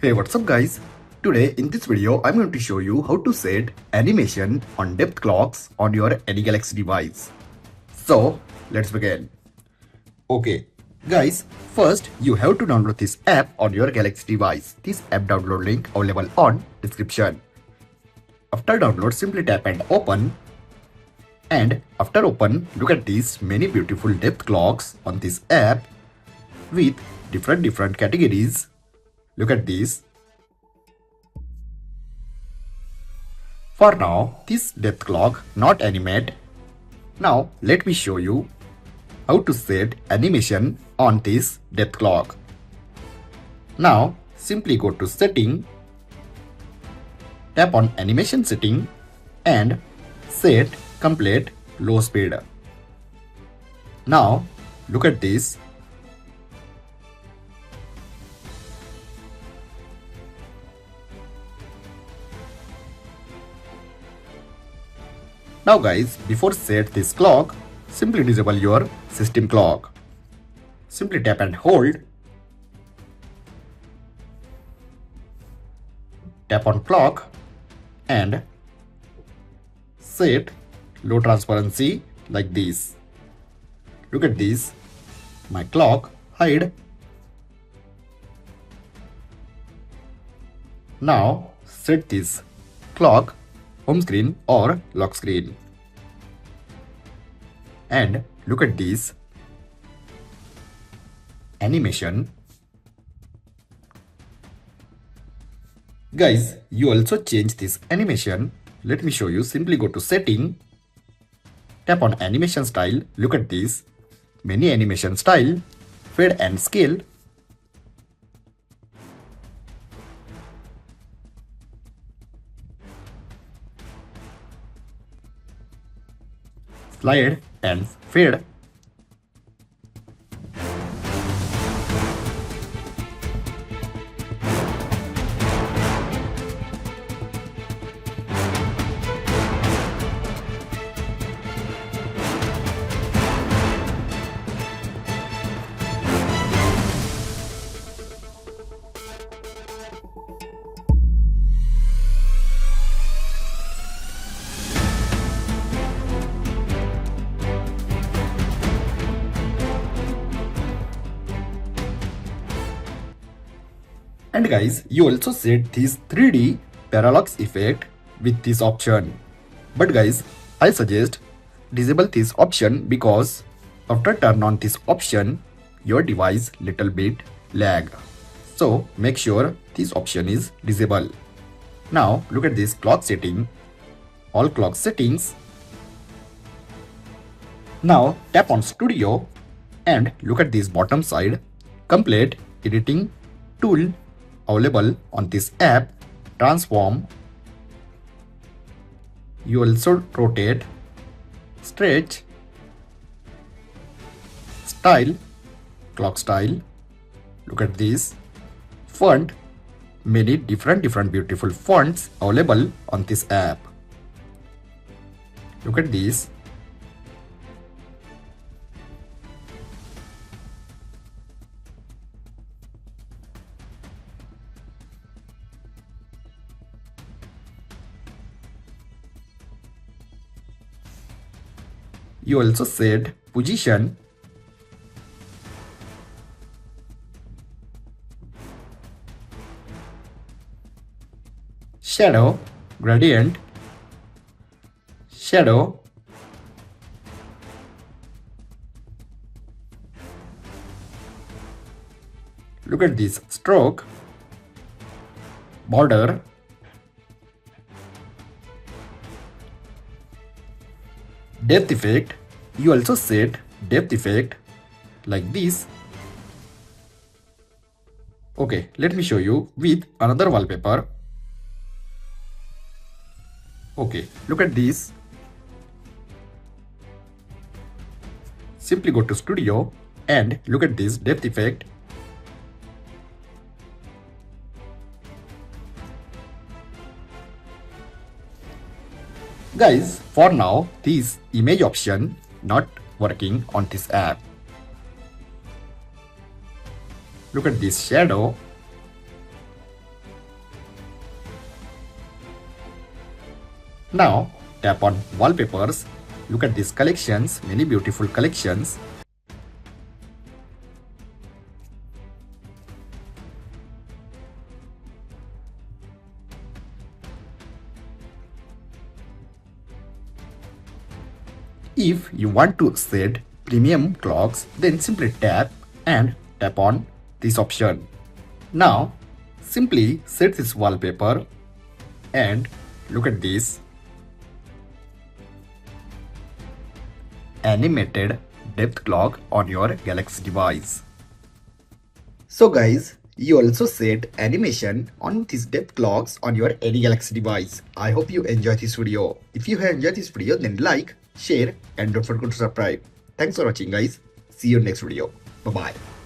Hey, what's up guys? Today in this video I'm going to show you how to set animation on depth clocks on your any Galaxy device. So let's begin. Okay guys, first you have to download this app on your Galaxy device. This app download link available on description. After download, simply tap and open. And after open, look at these many beautiful depth clocks on this app with different categories. Look at this. For now, this depth clock not animate. Now let me show you how to set animation on this depth clock. Now simply go to setting, tap on animation setting and set complete low speed. Now look at this. Now guys, before set this clock, simply disable your system clock. Simply tap and hold. Tap on clock and set low transparency like this. Look at this. My clock hide. Now set this clock home screen or lock screen. And look at this animation. Guys, you also change this animation. Let me show you. Simply go to setting, tap on animation style. Look at this. Many animation style, fade and scale. Slide and fade. And guys, you also set this 3D parallax effect with this option. But guys, I suggest disable this option because after turn on this option, your device little bit lag. So make sure this option is disabled. Now look at this clock setting, all clock settings. Now tap on studio and look at this bottom side, complete editing tool available on this app. Transform. You also rotate, stretch, style, clock style. Look at this font. Many different beautiful fonts available on this app. Look at this. You also set position, shadow, gradient, shadow, look at this stroke, border, depth effect. You also set depth effect like this. Okay, let me show you with another wallpaper. Okay, look at this. Simply go to studio and look at this depth effect. Guys, for now, this image option not working on this app. Look at this shadow. Now tap on wallpapers. Look at these collections, many beautiful collections. If you want to set premium clocks, then simply tap on this option. Now simply set this wallpaper and look at this animated depth clock on your Galaxy device. So guys, you also set animation on these depth clocks on your any Galaxy device. I hope you enjoyed this video. If you have enjoyed this video, then like, share and don't forget to subscribe. Thanks for watching guys. See you in next video. Bye bye.